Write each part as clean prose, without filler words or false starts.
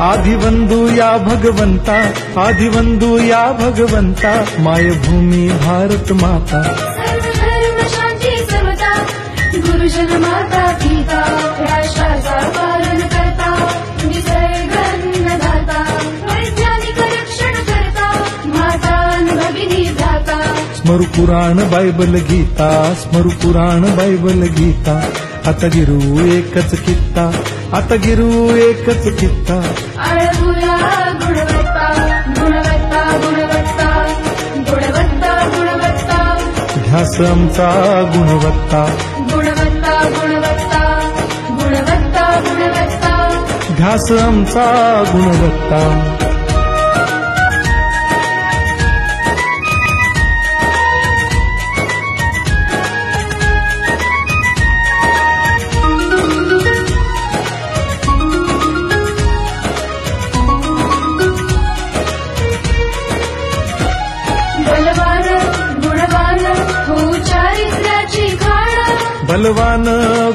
आदिवंदू या भगवंता, आदिवंदू या भगवंता, मायभूमी भारत माता। सर्व धर्म शांती समता, गुरुजन माता पिता, राष्ट्राचा पालन करता, निसर्गन्नदाता, वैज्ञानिक रक्षण करता, माता भगिनी भ्राता। स्मरू पुराण बायबल गीता, स्मरू पुराण बायबल गीता, आता गिरू एकच कित्ता, आता गिरू एकच कित्ता। आळवूया गुणवत्ता, गुणवत्ता, गुणवत्ता, गुणवत्ता, गुणवत्ता, ध्यास आमचा गुणवत्ता, गुणवत्ता, गुणवत्ता, गुणवत्ता, गुणवत्ता। ध्यास आमचा गुणवत्ता। बलवान गुणवान हो चारित्र्याची खाण, बलवान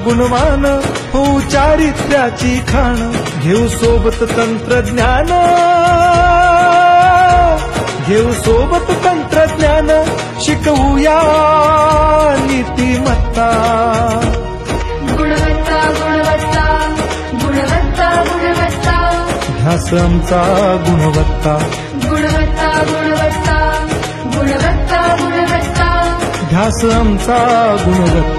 गुणवान हो चारित्र्याची खाण, घेऊ सोबत तंत्रज्ञान, घेऊ सोबत तंत्रज्ञान, शिकवूया नीतिमत्ता। गुणवत्ता, गुणवत्ता, गुणवत्ता, गुणवत्ता, ध्यास आमचा गुणवत्ता, गुणवत्ता, गुणवत्ता, गुणवत्ता, गुणवत्ता। ध्यास आमचा गुणवत्ता।